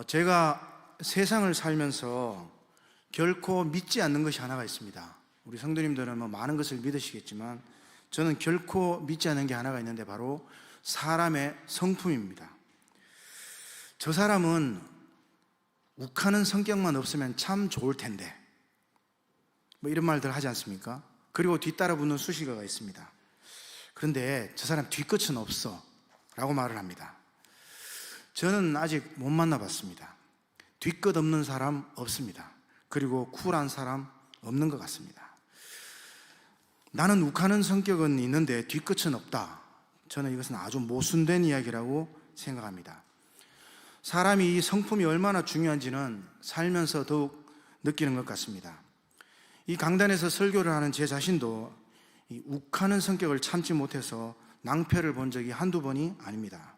제가 세상을 살면서 결코 믿지 않는 것이 하나가 있습니다. 우리 성도님들은 많은 것을 믿으시겠지만 저는 결코 믿지 않는 게 하나가 있는데 바로 사람의 성품입니다. 저 사람은 욱하는 성격만 없으면 참 좋을 텐데 이런 말들 하지 않습니까? 그리고 뒤따라 붙는 수식어가 있습니다. 그런데 저 사람 뒤끝은 없어 라고 말을 합니다. 저는 아직 못 만나봤습니다. 뒤끝 없는 사람 없습니다. 그리고 쿨한 사람 없는 것 같습니다. 나는 욱하는 성격은 있는데 뒤끝은 없다. 저는 이것은 아주 모순된 이야기라고 생각합니다. 사람이 이 성품이 얼마나 중요한지는 살면서 더욱 느끼는 것 같습니다. 이 강단에서 설교를 하는 제 자신도 이 욱하는 성격을 참지 못해서 낭패를 본 적이 한두 번이 아닙니다.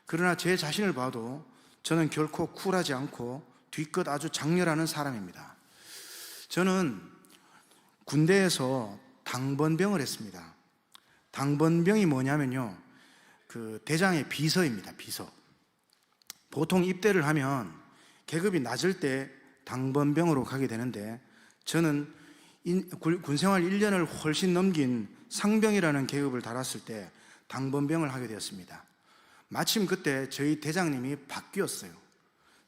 그러나 제 자신을 봐도 저는 결코 쿨하지 않고 뒤끝 아주 장렬하는 사람입니다. 저는 군대에서 당번병을 했습니다. 당번병이 뭐냐면요, 대장의 비서입니다. 비서. 보통 입대를 하면 계급이 낮을 때 당번병으로 가게 되는데 저는 군생활 1년을 훨씬 넘긴 상병이라는 계급을 달았을 때 당번병을 하게 되었습니다. 마침 그때 저희 대장님이 바뀌었어요.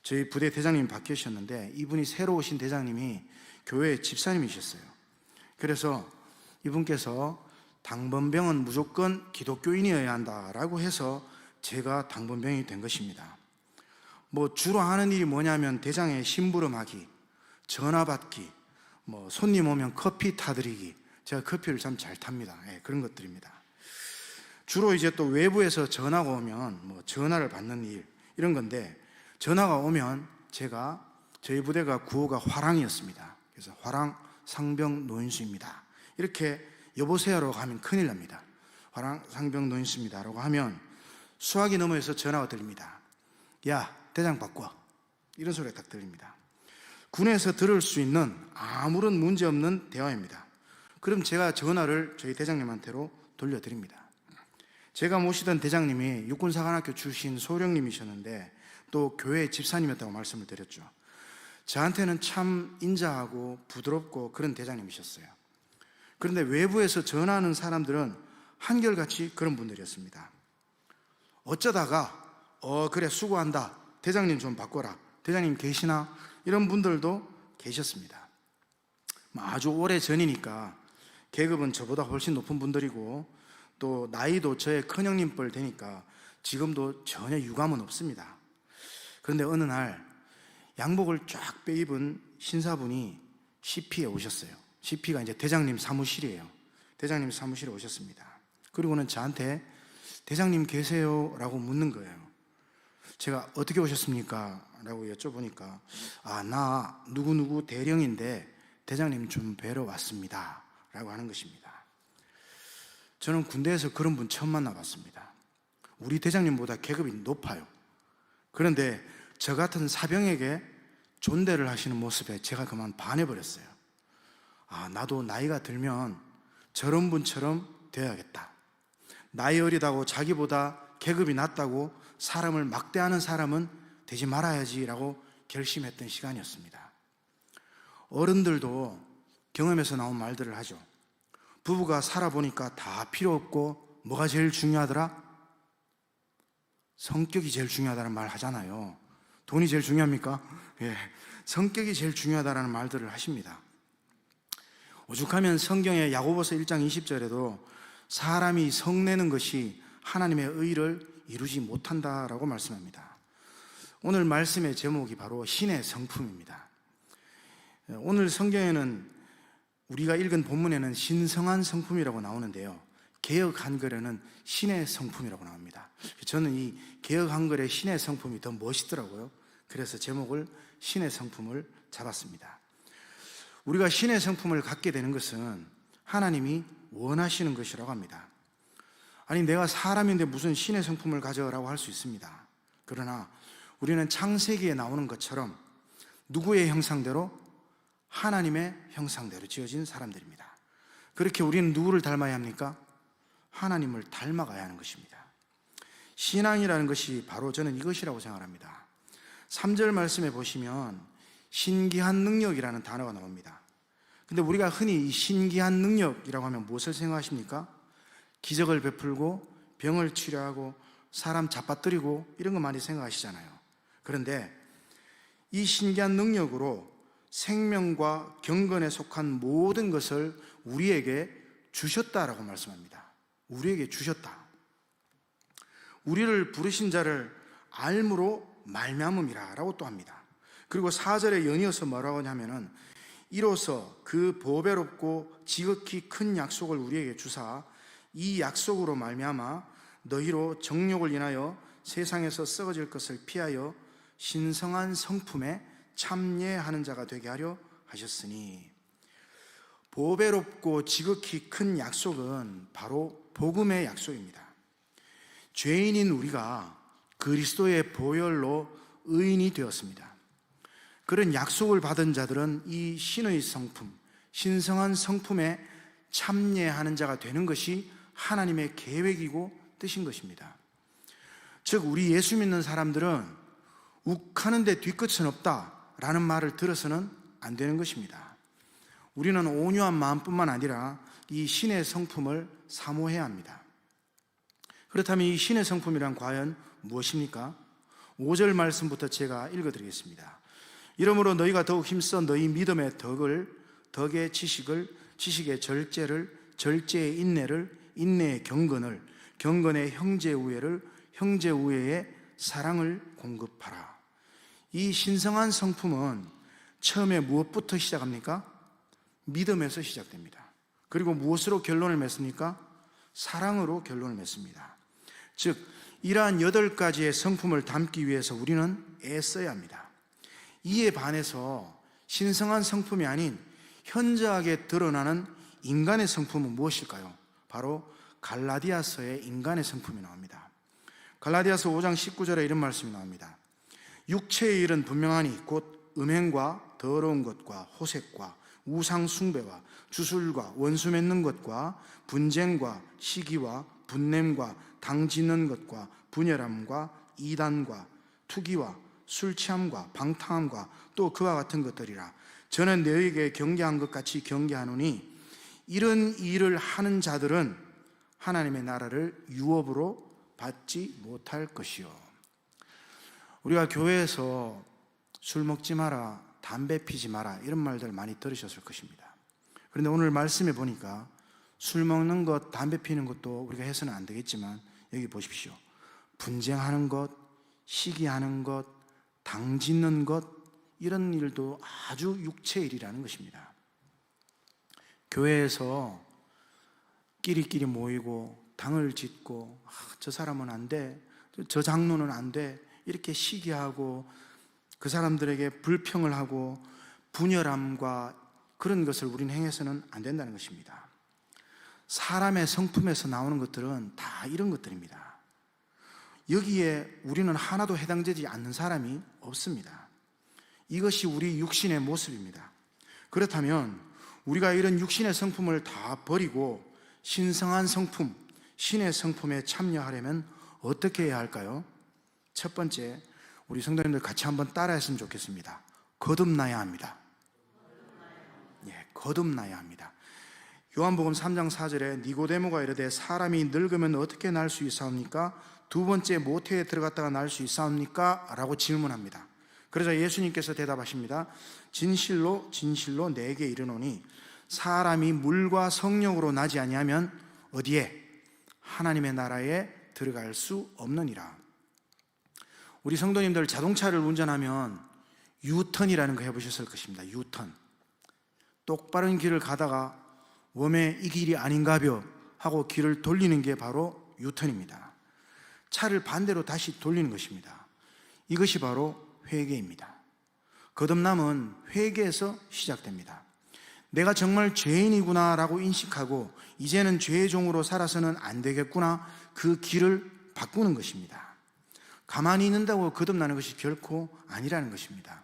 저희 부대 대장님이 바뀌셨는데 이분이 새로 오신 대장님이 교회 집사님이셨어요. 그래서 이분께서 당번병은 무조건 기독교인이어야 한다라고 해서 제가 당번병이 된 것입니다. 주로 하는 일이 뭐냐면 대장의 심부름하기, 전화 받기, 손님 오면 커피 타드리기. 제가 커피를 참 잘 탑니다. 그런 것들입니다. 주로 이제 또 외부에서 전화가 오면 전화를 받는 일, 이런 건데 전화가 오면 저희 부대가 구호가 화랑이었습니다. 그래서 화랑 상병 노인수입니다. 이렇게 여보세요라고 하면 큰일 납니다. 화랑 상병 노인수입니다 라고 하면 수화기 너머에서 전화가 들립니다. 야, 대장 바꿔. 이런 소리가 딱 들립니다. 군에서 들을 수 있는 아무런 문제 없는 대화입니다. 그럼 제가 전화를 저희 대장님한테로 돌려드립니다. 제가 모시던 대장님이 육군사관학교 출신 소령님이셨는데 또 교회 집사님이었다고 말씀을 드렸죠. 저한테는 참 인자하고 부드럽고 그런 대장님이셨어요. 그런데 외부에서 전화하는 사람들은 한결같이 그런 분들이었습니다. 어쩌다가 그래 수고한다, 대장님 좀 바꿔라, 대장님 계시나, 이런 분들도 계셨습니다. 아주 오래 전이니까 계급은 저보다 훨씬 높은 분들이고 또 나이도 저의 큰형님 뻘 되니까 지금도 전혀 유감은 없습니다. 그런데 어느 날 양복을 쫙 빼입은 신사분이 CP에 오셨어요. CP가 이제 대장님 사무실이에요. 대장님 사무실에 오셨습니다. 그리고는 저한테 대장님 계세요? 라고 묻는 거예요. 제가 어떻게 오셨습니까? 라고 여쭤보니까 나 누구누구 대령인데 대장님 좀 뵈러 왔습니다 라고 하는 것입니다. 저는 군대에서 그런 분 처음 만나봤습니다. 우리 대장님보다 계급이 높아요. 그런데 저 같은 사병에게 존대를 하시는 모습에 제가 그만 반해버렸어요. 나도 나이가 들면 저런 분처럼 되어야겠다. 나이 어리다고 자기보다 계급이 낮다고 사람을 막대하는 사람은 되지 말아야지 라고 결심했던 시간이었습니다. 어른들도 경험에서 나온 말들을 하죠. 부부가 살아보니까 다 필요 없고 뭐가 제일 중요하더라? 성격이 제일 중요하다는 말 하잖아요. 돈이 제일 중요합니까? 성격이 제일 중요하다는 말들을 하십니다. 오죽하면 성경의 야고보서 1장 20절에도 사람이 성내는 것이 하나님의 의를 이루지 못한다라고 말씀합니다. 오늘 말씀의 제목이 바로 신의 성품입니다. 오늘 성경에는 우리가 읽은 본문에는 신성한 성품이라고 나오는데요, 개역 한글에는 신의 성품이라고 나옵니다. 저는 이 개역 한글의 신의 성품이 더 멋있더라고요. 그래서 제목을 신의 성품을 잡았습니다. 우리가 신의 성품을 갖게 되는 것은 하나님이 원하시는 것이라고 합니다. 아니, 내가 사람인데 무슨 신의 성품을 가져라고 할 수 있습니다. 그러나 우리는 창세기에 나오는 것처럼 누구의 형상대로? 하나님의 형상대로 지어진 사람들입니다. 그렇게 우리는 누구를 닮아야 합니까? 하나님을 닮아가야 하는 것입니다. 신앙이라는 것이 바로 저는 이것이라고 생각합니다. 3절 말씀에 보시면 신기한 능력이라는 단어가 나옵니다. 근데 우리가 흔히 이 신기한 능력이라고 하면 무엇을 생각하십니까? 기적을 베풀고 병을 치료하고 사람 잡아뜨리고 이런 거 많이 생각하시잖아요. 그런데 이 신기한 능력으로 생명과 경건에 속한 모든 것을 우리에게 주셨다라고 말씀합니다. 우리에게 주셨다. 우리를 부르신 자를 알므로 말미암음이라고 또 합니다. 그리고 4절에 연이어서 뭐라고 하냐면은 이로써 그 보배롭고 지극히 큰 약속을 우리에게 주사 이 약속으로 말미암아 너희로 정욕을 인하여 세상에서 썩어질 것을 피하여 신성한 성품에 참여하는 자가 되게 하려 하셨으니, 보배롭고 지극히 큰 약속은 바로 복음의 약속입니다. 죄인인 우리가 그리스도의 보혈로 의인이 되었습니다. 그런 약속을 받은 자들은 이 신의 성품, 신성한 성품에 참여하는 자가 되는 것이 하나님의 계획이고 뜻인 것입니다. 즉 우리 예수 믿는 사람들은 욱하는데 뒤끝은 없다라는 말을 들어서는 안 되는 것입니다. 우리는 온유한 마음뿐만 아니라 이 신의 성품을 사모해야 합니다. 그렇다면 이 신의 성품이란 과연 무엇입니까? 5절 말씀부터 제가 읽어드리겠습니다. 이러므로 너희가 더욱 힘써 너희 믿음의 덕의 지식의 절제의 인내를, 인내의 경건의 형제우애를, 형제우애의 사랑을 공급하라. 이 신성한 성품은 처음에 무엇부터 시작합니까? 믿음에서 시작됩니다. 그리고 무엇으로 결론을 맺습니까? 사랑으로 결론을 맺습니다. 즉 이러한 8가지의 성품을 담기 위해서 우리는 애써야 합니다. 이에 반해서 신성한 성품이 아닌 현저하게 드러나는 인간의 성품은 무엇일까요? 바로 갈라디아서의 인간의 성품이 나옵니다. 갈라디아서 5장 19절에 이런 말씀이 나옵니다. 육체의 일은 분명하니 곧 음행과 더러운 것과 호색과 우상 숭배와 주술과 원수 맺는 것과 분쟁과 시기와 분냄과 당 짓는 것과 분열함과 이단과 투기와 술 취함과 방탕함과 또 그와 같은 것들이라. 저는 너희에게 경계한 것 같이 경계하노니 이런 일을 하는 자들은 하나님의 나라를 유업으로 받지 못할 것이요. 우리가 교회에서 술 먹지 마라, 담배 피지 마라 이런 말들 많이 들으셨을 것입니다. 그런데 오늘 말씀에 보니까 술 먹는 것, 담배 피는 것도 우리가 해서는 안 되겠지만 여기 보십시오. 분쟁하는 것, 시기하는 것, 당 짓는 것, 이런 일도 아주 육체의 일이라는 것입니다. 교회에서 끼리끼리 모이고 당을 짓고 저 사람은 안 돼, 저 장로는 안 돼, 이렇게 시기하고 그 사람들에게 불평을 하고 분열함과 그런 것을 우리는 행해서는 안 된다는 것입니다. 사람의 성품에서 나오는 것들은 다 이런 것들입니다. 여기에 우리는 하나도 해당되지 않는 사람이 없습니다. 이것이 우리 육신의 모습입니다. 그렇다면 우리가 이런 육신의 성품을 다 버리고 신성한 성품, 신의 성품에 참여하려면 어떻게 해야 할까요? 첫 번째, 우리 성도님들 같이 한번 따라했으면 좋겠습니다. 거듭나야 합니다. 거듭나야 합니다. 요한복음 3장 4절에 니고데모가 이르되 사람이 늙으면 어떻게 날 수 있사옵니까? 두 번째 모태에 들어갔다가 날 수 있사옵니까? 라고 질문합니다. 그러자 예수님께서 대답하십니다. 진실로 진실로 내게 이르노니 사람이 물과 성령으로 나지 아니하면 어디에? 하나님의 나라에 들어갈 수 없느니라. 우리 성도님들 자동차를 운전하면 유턴이라는 거 해보셨을 것입니다. 유턴. 똑바른 길을 가다가 웜에 이 길이 아닌가벼 하고 길을 돌리는 게 바로 유턴입니다. 차를 반대로 다시 돌리는 것입니다. 이것이 바로 회개입니다. 거듭남은 회개에서 시작됩니다. 내가 정말 죄인이구나 라고 인식하고 이제는 죄의 종으로 살아서는 안 되겠구나, 그 길을 바꾸는 것입니다. 가만히 있는다고 거듭나는 것이 결코 아니라는 것입니다.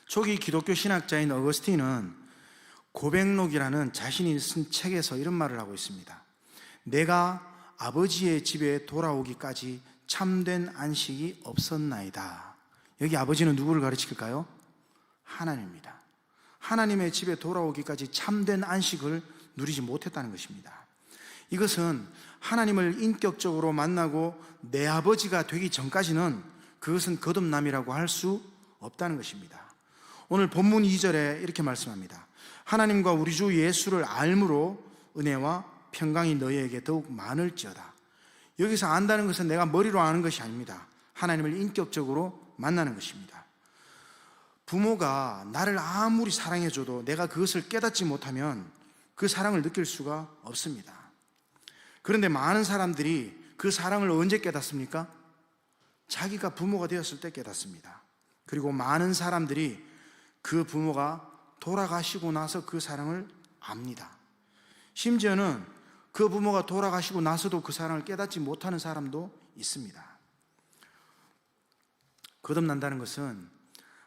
초기 기독교 신학자인 어거스틴은 고백록이라는 자신이 쓴 책에서 이런 말을 하고 있습니다. 내가 아버지의 집에 돌아오기까지 참된 안식이 없었나이다. 여기 아버지는 누구를 가르칠까요? 하나님입니다. 하나님의 집에 돌아오기까지 참된 안식을 누리지 못했다는 것입니다. 이것은 하나님을 인격적으로 만나고 내 아버지가 되기 전까지는 그것은 거듭남이라고 할 수 없다는 것입니다. 오늘 본문 2절에 이렇게 말씀합니다. 하나님과 우리 주 예수를 알므로 은혜와 평강이 너희에게 더욱 많을지어다. 여기서 안다는 것은 내가 머리로 아는 것이 아닙니다. 하나님을 인격적으로 만나는 것입니다. 부모가 나를 아무리 사랑해줘도 내가 그것을 깨닫지 못하면 그 사랑을 느낄 수가 없습니다. 그런데 많은 사람들이 그 사랑을 언제 깨닫습니까? 자기가 부모가 되었을 때 깨닫습니다. 그리고 많은 사람들이 그 부모가 돌아가시고 나서 그 사랑을 압니다. 심지어는 그 부모가 돌아가시고 나서도 그 사랑을 깨닫지 못하는 사람도 있습니다. 거듭난다는 것은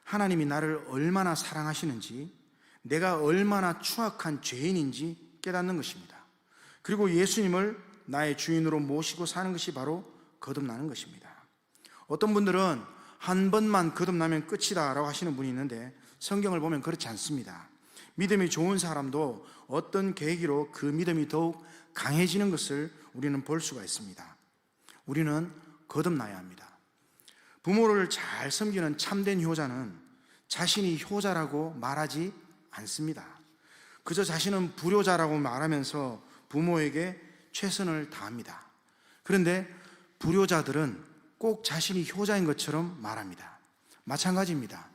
하나님이 나를 얼마나 사랑하시는지, 내가 얼마나 추악한 죄인인지 깨닫는 것입니다. 그리고 예수님을 나의 주인으로 모시고 사는 것이 바로 거듭나는 것입니다. 어떤 분들은 한 번만 거듭나면 끝이다 라고 하시는 분이 있는데 성경을 보면 그렇지 않습니다. 믿음이 좋은 사람도 어떤 계기로 그 믿음이 더욱 강해지는 것을 우리는 볼 수가 있습니다. 우리는 거듭나야 합니다. 부모를 잘 섬기는 참된 효자는 자신이 효자라고 말하지 않습니다. 그저 자신은 불효자라고 말하면서 부모에게 최선을 다합니다. 그런데 불효자들은 꼭 자신이 효자인 것처럼 말합니다. 마찬가지입니다.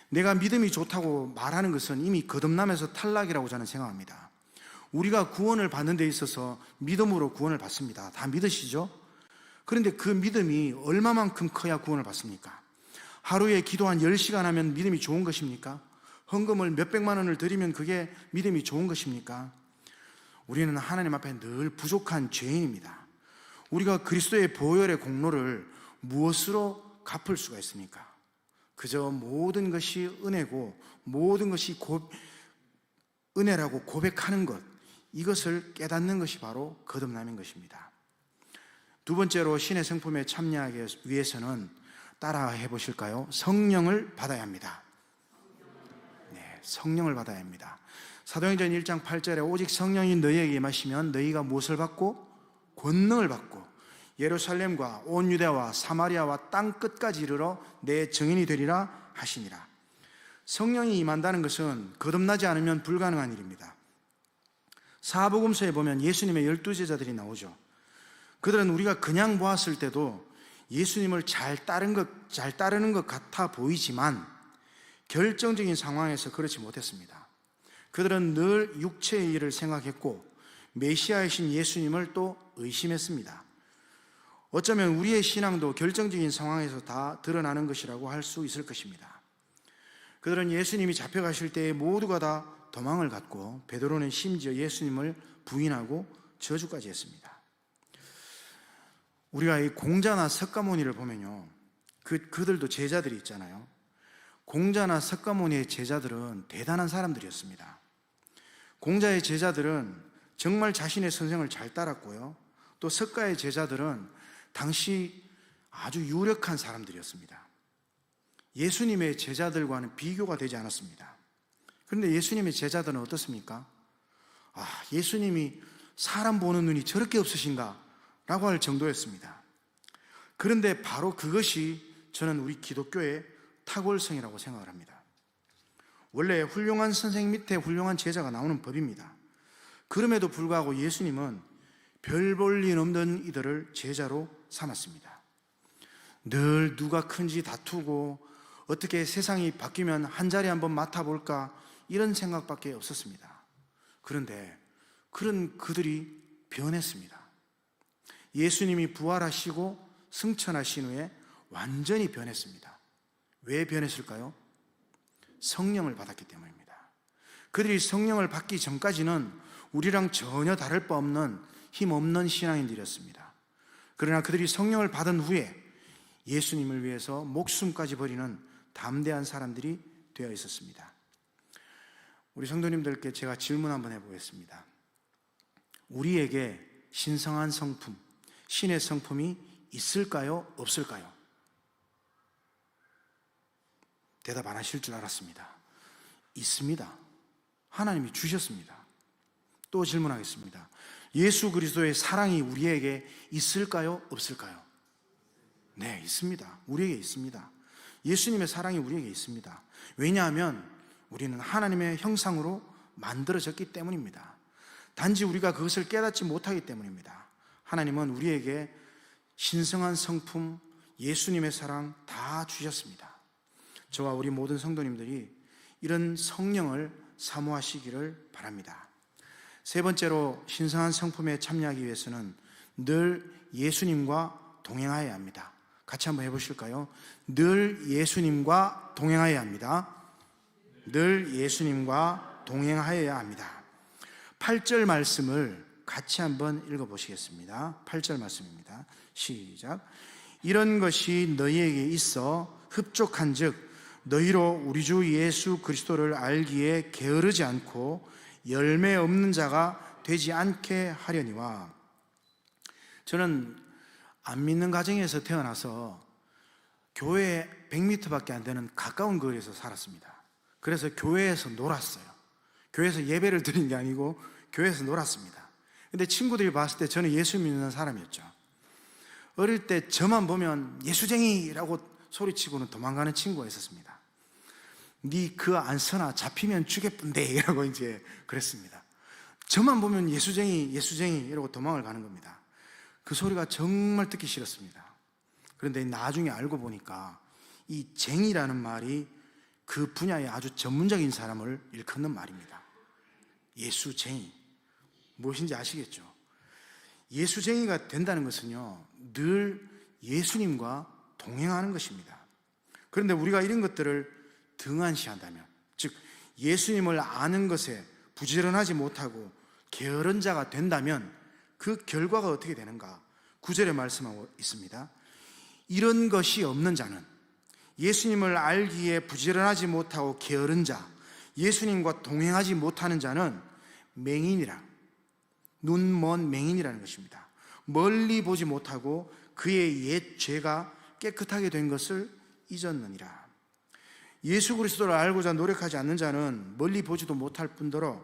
내가 믿음이 좋다고 말하는 것은 이미 거듭나면서 탈락이라고 저는 생각합니다. 우리가 구원을 받는 데 있어서 믿음으로 구원을 받습니다. 다 믿으시죠? 그런데 그 믿음이 얼마만큼 커야 구원을 받습니까? 하루에 기도 한 10시간 하면 믿음이 좋은 것입니까? 헌금을 몇백만 원을 드리면 그게 믿음이 좋은 것입니까? 우리는 하나님 앞에 늘 부족한 죄인입니다. 우리가 그리스도의 보혈의 공로를 무엇으로 갚을 수가 있습니까? 그저 모든 것이 은혜고 모든 것이 은혜라고 고백하는 것, 이것을 깨닫는 것이 바로 거듭남인 것입니다. 두 번째로 신의 성품에 참여하기 위해서는 따라해 보실까요? 성령을 받아야 합니다. 네, 성령을 받아야 합니다. 사도행전 1장 8절에 오직 성령이 너희에게 임하시면 너희가 무엇을 받고? 권능을 받고 예루살렘과 온 유대와 사마리아와 땅 끝까지 이르러 내 증인이 되리라 하시니라. 성령이 임한다는 것은 거듭나지 않으면 불가능한 일입니다. 사복음서에 보면 예수님의 12제자들이 나오죠. 그들은 우리가 그냥 보았을 때도 예수님을 잘 따르는 것 같아 보이지만 결정적인 상황에서 그렇지 못했습니다. 그들은 늘 육체의 일을 생각했고 메시아이신 예수님을 또 의심했습니다. 어쩌면 우리의 신앙도 결정적인 상황에서 다 드러나는 것이라고 할 수 있을 것입니다. 그들은 예수님이 잡혀가실 때에 모두가 다 도망을 갔고 베드로는 심지어 예수님을 부인하고 저주까지 했습니다. 우리가 이 공자나 석가모니를 보면요, 그들도 제자들이 있잖아요. 공자나 석가모니의 제자들은 대단한 사람들이었습니다. 공자의 제자들은 정말 자신의 선생을 잘 따랐고요, 또 석가의 제자들은 당시 아주 유력한 사람들이었습니다. 예수님의 제자들과는 비교가 되지 않았습니다. 그런데 예수님의 제자들은 어떻습니까? 예수님이 사람 보는 눈이 저렇게 없으신가? 라고 할 정도였습니다. 그런데 바로 그것이 저는 우리 기독교의 탁월성이라고 생각을 합니다. 원래 훌륭한 선생님 밑에 훌륭한 제자가 나오는 법입니다. 그럼에도 불구하고 예수님은 별 볼 일 없는 이들을 제자로 삼았습니다. 늘 누가 큰지 다투고 어떻게 세상이 바뀌면 한 자리 한번 맡아볼까 이런 생각밖에 없었습니다. 그런데 그런 그들이 변했습니다. 예수님이 부활하시고 승천하신 후에 완전히 변했습니다. 왜 변했을까요? 성령을 받았기 때문입니다. 그들이 성령을 받기 전까지는 우리랑 전혀 다를 바 없는 힘없는 신앙인들이었습니다. 그러나 그들이 성령을 받은 후에 예수님을 위해서 목숨까지 버리는 담대한 사람들이 되어 있었습니다. 우리 성도님들께 제가 질문 한번 해보겠습니다. 우리에게 신성한 성품, 신의 성품이 있을까요? 없을까요? 대답 안 하실 줄 알았습니다. 있습니다. 하나님이 주셨습니다. 또 질문하겠습니다. 예수 그리스도의 사랑이 우리에게 있을까요? 없을까요? 네, 있습니다. 우리에게 있습니다. 예수님의 사랑이 우리에게 있습니다. 왜냐하면 우리는 하나님의 형상으로 만들어졌기 때문입니다. 단지 우리가 그것을 깨닫지 못하기 때문입니다. 하나님은 우리에게 신성한 성품, 예수님의 사랑 다 주셨습니다. 저와 우리 모든 성도님들이 이런 성령을 사모하시기를 바랍니다. 세 번째로 신성한 성품에 참여하기 위해서는 늘 예수님과 동행하여야 합니다. 같이 한번 해보실까요? 늘 예수님과 동행하여야 합니다. 늘 예수님과 동행하여야 합니다. 8절 말씀을 같이 한번 읽어보시겠습니다. 8절 말씀입니다. 시작. 이런 것이 너희에게 있어 흡족한 즉 너희로 우리 주 예수 그리스도를 알기에 게으르지 않고 열매 없는 자가 되지 않게 하려니와. 저는 안 믿는 가정에서 태어나서 교회 100m밖에 안 되는 가까운 거리에서 살았습니다. 그래서 교회에서 놀았어요. 교회에서 예배를 드린 게 아니고 교회에서 놀았습니다. 근데 친구들이 봤을 때 저는 예수 믿는 사람이었죠. 어릴 때 저만 보면 예수쟁이라고 소리치고는 도망가는 친구가 있었습니다. 네 그 안 서나 잡히면 죽겠던데 이라고 이제 그랬습니다. 저만 보면 예수쟁이 이러고 도망을 가는 겁니다. 그 소리가 정말 듣기 싫었습니다. 그런데 나중에 알고 보니까 이 쟁이라는 말이 그 분야에 아주 전문적인 사람을 일컫는 말입니다. 예수쟁이. 무엇인지 아시겠죠? 예수쟁이가 된다는 것은요, 늘 예수님과 동행하는 것입니다. 그런데 우리가 이런 것들을 등한시한다면, 즉 예수님을 아는 것에 부지런하지 못하고 게으른 자가 된다면 그 결과가 어떻게 되는가? 9절에 말씀하고 있습니다. 이런 것이 없는 자는, 예수님을 알기에 부지런하지 못하고 게으른 자, 예수님과 동행하지 못하는 자는 맹인이라, 눈먼 맹인이라는 것입니다. 멀리 보지 못하고 그의 옛 죄가 깨끗하게 된 것을 잊었느니라. 예수 그리스도를 알고자 노력하지 않는 자는 멀리 보지도 못할 뿐더러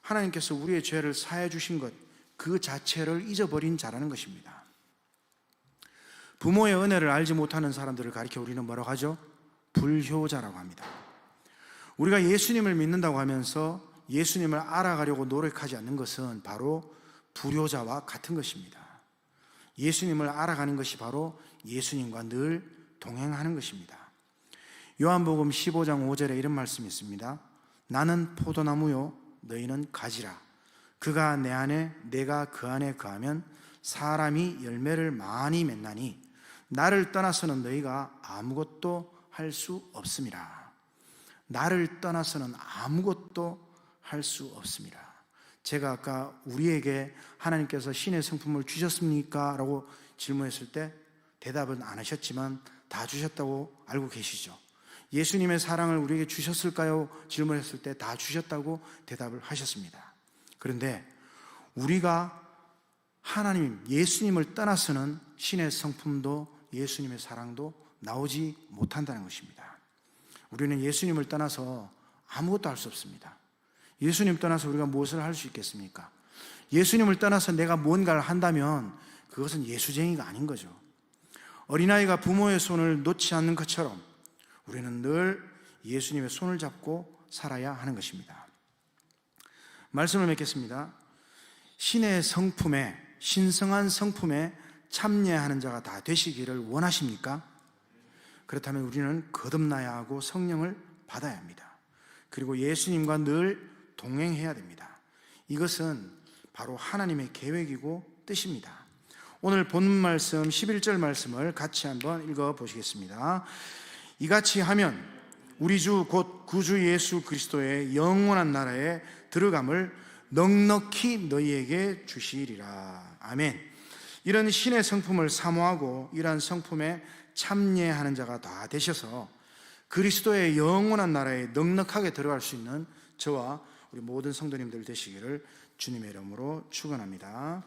하나님께서 우리의 죄를 사해 주신 것 그 자체를 잊어버린 자라는 것입니다. 부모의 은혜를 알지 못하는 사람들을 가리켜 우리는 뭐라고 하죠? 불효자라고 합니다. 우리가 예수님을 믿는다고 하면서 예수님을 알아가려고 노력하지 않는 것은 바로 불효자와 같은 것입니다. 예수님을 알아가는 것이 바로 예수님과 늘 동행하는 것입니다. 요한복음 15장 5절에 이런 말씀이 있습니다. 나는 포도나무요 너희는 가지라. 그가 내 안에 내가 그 안에 거하면 사람이 열매를 많이 맺나니 나를 떠나서는 너희가 아무것도 할 수 없음이라. 나를 떠나서는 아무것도 할 수 없음이라. 제가 아까 우리에게 하나님께서 신의 성품을 주셨습니까? 라고 질문했을 때 대답은 안 하셨지만 다 주셨다고 알고 계시죠? 예수님의 사랑을 우리에게 주셨을까요? 질문했을 때 다 주셨다고 대답을 하셨습니다. 그런데 우리가 하나님, 예수님을 떠나서는 신의 성품도 예수님의 사랑도 나오지 못한다는 것입니다. 우리는 예수님을 떠나서 아무것도 할 수 없습니다. 예수님 떠나서 우리가 무엇을 할 수 있겠습니까? 예수님을 떠나서 내가 뭔가를 한다면 그것은 예수쟁이가 아닌 거죠. 어린아이가 부모의 손을 놓지 않는 것처럼 우리는 늘 예수님의 손을 잡고 살아야 하는 것입니다. 말씀을 맺겠습니다. 신의 성품에, 신성한 성품에 참여하는 자가 다 되시기를 원하십니까? 그렇다면 우리는 거듭나야 하고 성령을 받아야 합니다. 그리고 예수님과 늘 동행해야 됩니다. 이것은 바로 하나님의 계획이고 뜻입니다. 오늘 본문 말씀 11절 말씀을 같이 한번 읽어보시겠습니다. 이같이 하면 우리 주 곧 구주 예수 그리스도의 영원한 나라에 들어감을 넉넉히 너희에게 주시리라. 아멘. 이런 신의 성품을 사모하고 이러한 성품에 참여하는 자가 다 되셔서 그리스도의 영원한 나라에 넉넉하게 들어갈 수 있는 저와 우리 모든 성도님들 되시기를 주님의 이름으로 축원합니다.